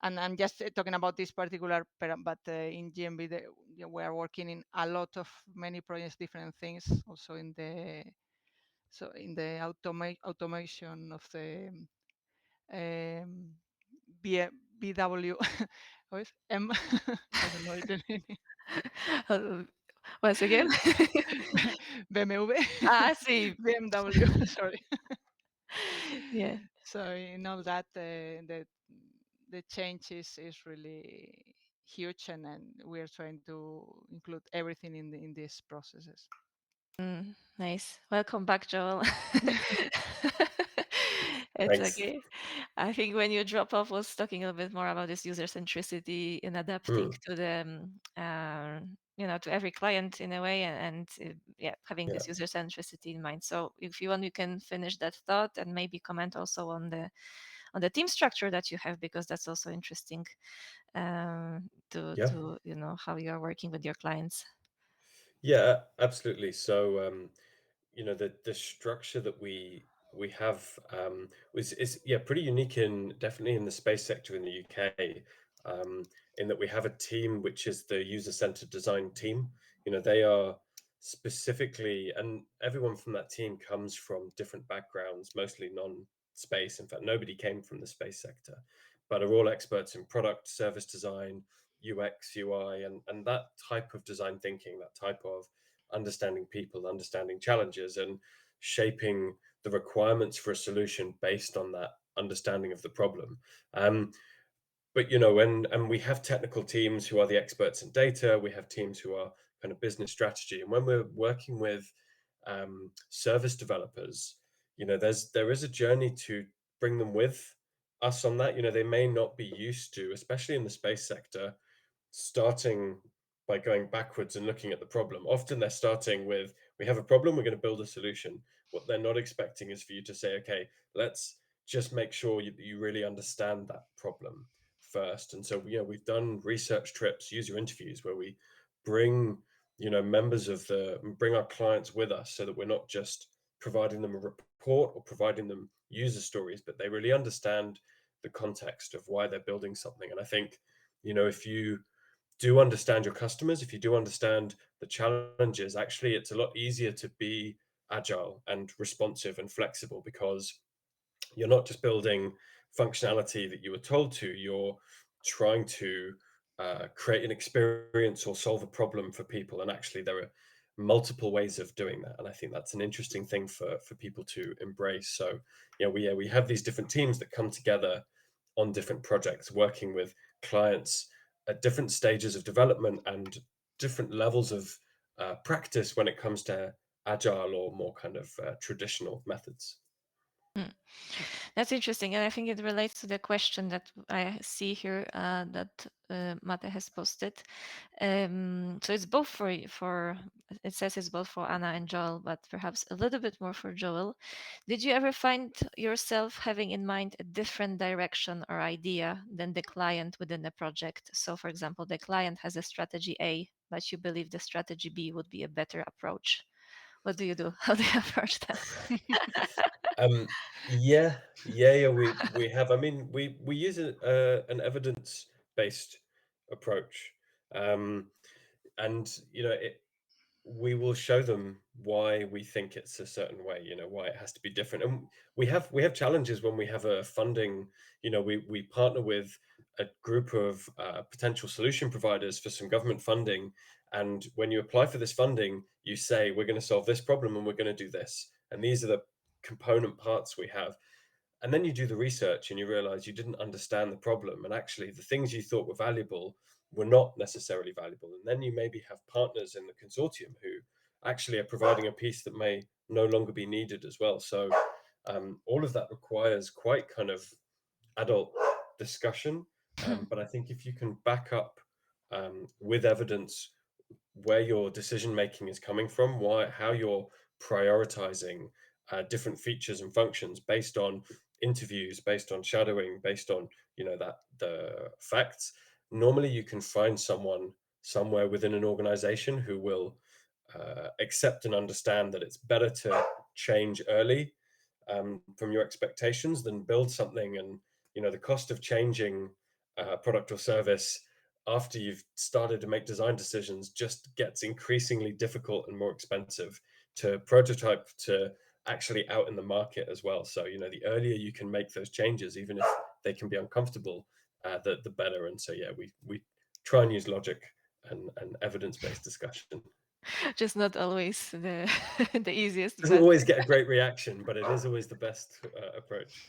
and I'm just talking about this particular, but in GMB we are working in a lot of many projects, different things, also in the automation of the um, BW, how is M? I don't know the name. Uh, Once again, BMW, see. BMW. Sorry. Yeah. So in all that, the change is really huge, and we're trying to include everything in these processes. Nice. Welcome back, Joel. It's Thanks. okay. I think when you drop off was talking a little bit more about this user centricity in adapting Mm, to the to every client in a way, and yeah, having yeah. this user centricity in mind. So if you want, you can finish that thought and maybe comment also on the team structure that you have, because that's also interesting, Yeah. to how you are working with your clients. Yeah, absolutely. So, the structure that we have is yeah pretty unique in definitely in the space sector in the UK, in that we have a team which is the user-centered design team. They are specifically, and everyone from that team comes from different backgrounds, mostly non-space. In fact, nobody came from the space sector, but are all experts in product, service design, UX, UI, and that type of design thinking, that type of understanding people, understanding challenges, and shaping the requirements for a solution based on that understanding of the problem. But and we have technical teams who are the experts in data. We have teams who are kind of business strategy, and when we're working with service developers, there is a journey to bring them with us on that. They may not be used to, especially in the space sector, starting by going backwards and looking at the problem. Often they're starting with, we have a problem, we're going to build a solution. What they're not expecting is for you to say, okay, let's just make sure you really understand that problem first. And so, we've done research trips, user interviews, where we bring, bring our clients with us so that we're not just providing them a report or providing them user stories, but they really understand the context of why they're building something. And I think, if you do understand your customers, if you do understand the challenges, actually it's a lot easier to be agile and responsive and flexible, because you're not just building functionality that you were told to, you're trying to create an experience or solve a problem for people. And actually there are multiple ways of doing that, and I think that's an interesting thing for people to embrace. So we have these different teams that come together on different projects, working with clients at different stages of development and different levels of practice when it comes to agile or more kind of traditional methods. Mm. That's interesting, and I think it relates to the question that I see here, that Mate has posted. So it's both for it says it's both for Anna and Joel, but perhaps a little bit more for Joel. Did you ever find yourself having in mind a different direction or idea than the client within the project? So, for example, the client has a strategy A, but you believe the strategy B would be a better approach. What do you do? How do you approach that? Yeah, yeah. We have. I mean, we use an evidence-based approach, and we will show them why we think it's a certain way. Why it has to be different. And we have challenges when we have a funding. We partner with a group of potential solution providers for some government funding, and when you apply for this funding, you say we're going to solve this problem and we're going to do this, and these are the component parts we have. And then you do the research and you realize you didn't understand the problem, and actually the things you thought were valuable were not necessarily valuable. And then you maybe have partners in the consortium who actually are providing a piece that may no longer be needed as well. So all of that requires quite kind of adult discussion. But I think if you can back up with evidence where your decision making is coming from, how you're prioritizing different features and functions based on interviews, based on shadowing, based on that the facts. Normally, you can find someone somewhere within an organization who will accept and understand that it's better to change early from your expectations than build something. And the cost of changing product or service after you've started to make design decisions just gets increasingly difficult and more expensive to prototype to actually out in the market as well. So the earlier you can make those changes, even if they can be uncomfortable, the better. And so we try and use logic and evidence-based discussion. Just not always the the easiest, Doesn't but always get a great reaction, but it is always the best approach.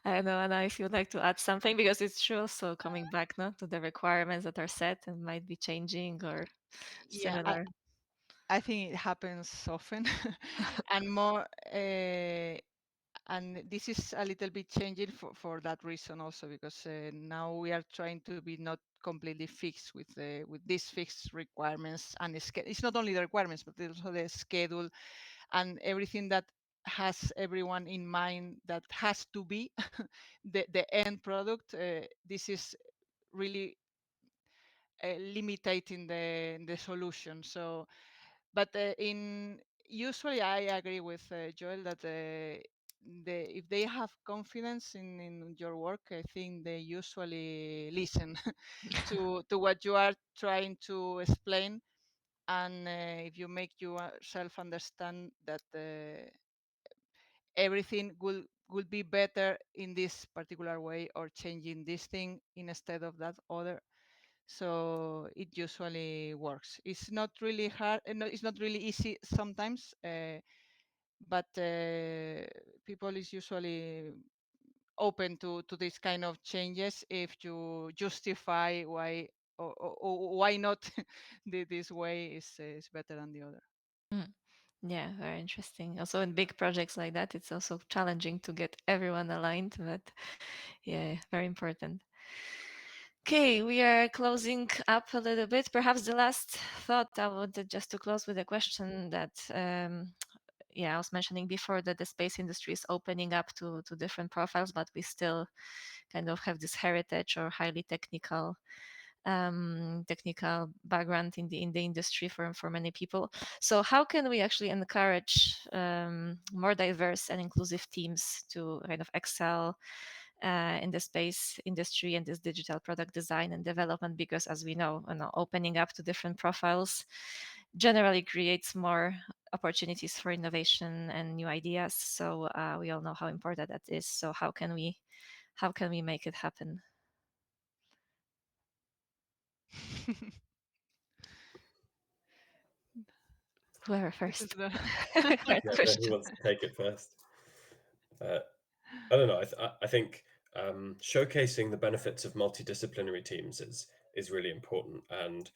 I know, Anna, if you'd like to add something, because it's true also coming back now to the requirements that are set and might be changing or Yeah, similar. I think it happens often, and more. And this is a little bit changing for that reason also, because now we are trying to be not completely fixed with these fixed requirements, and it's not only the requirements but also the schedule and everything that has everyone in mind that has to be the end product. This is really limiting the solution. So, but in usually I agree with Joel that if they have confidence in your work, I think they usually listen to what you are trying to explain, and if you make yourself understand that everything will be better in this particular way, or changing this thing instead of that other, so it usually works. It's not really hard, no, it's not really easy sometimes, but people is usually open to this kind of changes if you justify why, or why not this way is better than the other. Mm. Yeah, very interesting. Also, in big projects like that, it's also challenging to get everyone aligned, but yeah, very important. Okay, we are closing up a little bit. Perhaps the last thought I would just to close with a question that, yeah, I was mentioning before that the space industry is opening up to different profiles, but we still kind of have this heritage or highly technical background in the industry for many people. So how can we actually encourage more diverse and inclusive teams to kind of excel in the space industry and this digital product design and development? Because as we know, opening up to different profiles generally creates more opportunities for innovation and new ideas. So we all know how important that is. So how can we make it happen? Whoever This is first. the Hard Yeah, so who question. wants to take it first? I don't know. I think showcasing the benefits of multidisciplinary teams is really important, and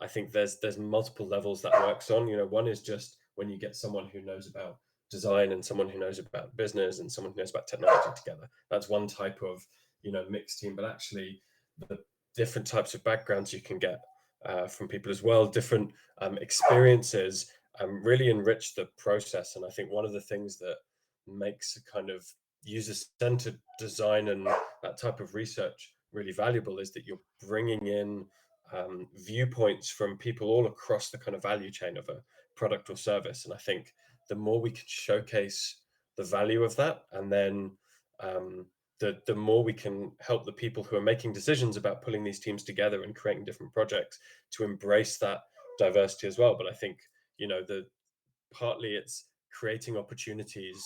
I think there's multiple levels that works on. One is just when you get someone who knows about design and someone who knows about business and someone who knows about technology together. That's one type of mixed team, but actually the different types of backgrounds you can get from people as well, different experiences, really enrich the process. And I think one of the things that makes a kind of user-centered design and that type of research really valuable is that you're bringing in viewpoints from people all across the kind of value chain of a product or service. And I think the more we can showcase the value of that, and then the more we can help the people who are making decisions about pulling these teams together and creating different projects to embrace that diversity as well. But I think, partly it's creating opportunities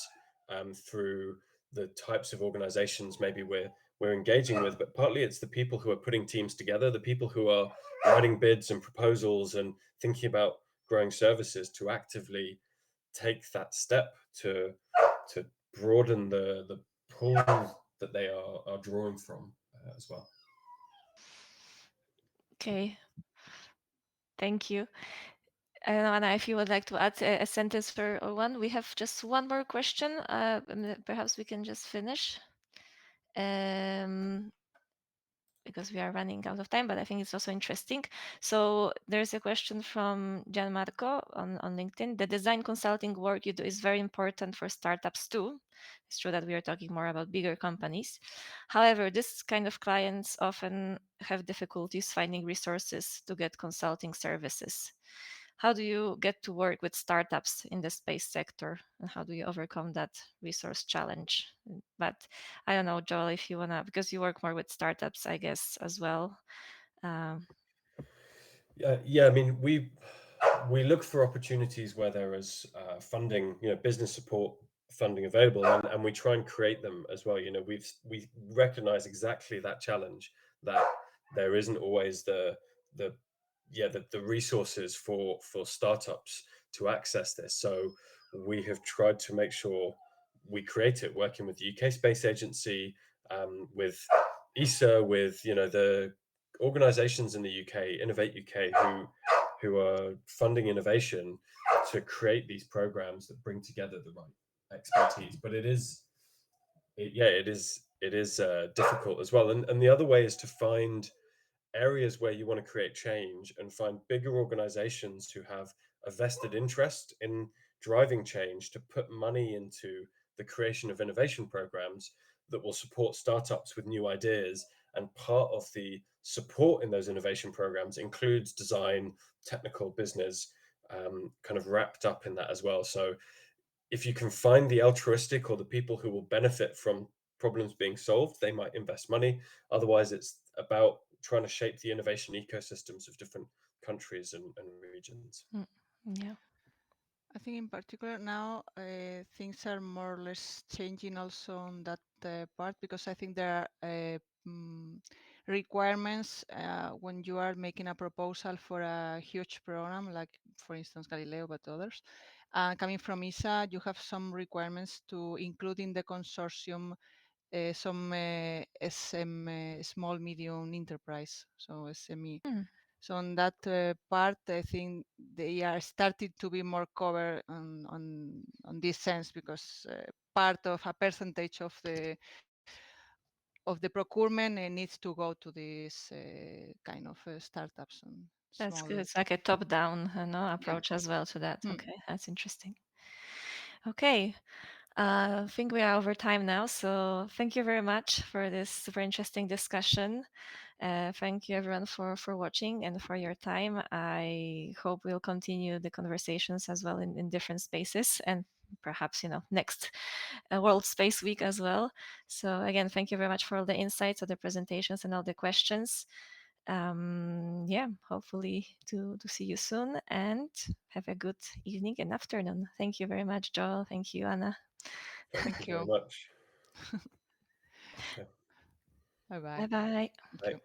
through the types of organizations maybe we're engaging with, but partly it's the people who are putting teams together, the people who are writing bids and proposals and thinking about growing services, to actively take that step to broaden the pool that they are drawing from as well. Okay, thank you. I don't know, Anna, if you would like to add a sentence or one. We have just one more question. Perhaps we can just finish. Because we are running out of time, but I think it's also interesting. So there's a question from Gianmarco on LinkedIn. The design consulting work you do is very important for startups too. It's true that we are talking more about bigger companies. However, this kind of clients often have difficulties finding resources to get consulting services. How do you get to work with startups in the space sector, and how do you overcome that resource challenge? But I don't know, Joel, if you wanna, because you work more with startups, I guess, as well. Yeah, I mean, we look for opportunities where there is funding, business support funding available, and we try and create them as well. We recognize exactly that challenge, that there isn't always the resources for startups to access this. So we have tried to make sure we create it, working with the UK Space Agency, with ESA, with the organizations in the UK, Innovate UK, who are funding innovation to create these programs that bring together the right expertise. But it is difficult as well. And the other way is to find areas where you want to create change and find bigger organizations who have a vested interest in driving change, to put money into the creation of innovation programs that will support startups with new ideas. And part of the support in those innovation programs includes design, technical, business, kind of wrapped up in that as well. So if you can find the altruistic or the people who will benefit from problems being solved, they might invest money. Otherwise, it's about trying to shape the innovation ecosystems of different countries and regions. Yeah. I think in particular now things are more or less changing also on that part, because I think there are requirements when you are making a proposal for a huge program, like for instance Galileo, but others. Coming from ESA, you have some requirements to include in the consortium some small medium enterprise, so SME. So on that part, I think they are starting to be more covered on this sense, because part of a percentage of the procurement needs to go to these kind of startups and That's small. good. It's like a top-down Yeah. approach as well to that. Mm. Okay, that's interesting. Okay, I think we are over time now. So thank you very much for this super interesting discussion. Thank you everyone for watching and for your time. I hope we'll continue the conversations as well in different spaces, and perhaps next World Space Week as well. So again, thank you very much for all the insights, all the presentations, and all the questions. Yeah, hopefully to see you soon, and have a good evening and afternoon. Thank you very much, Joel. Thank you, Anna. Thank you Thank very you. much. Okay. Bye bye. Bye bye. Thank Bye. you.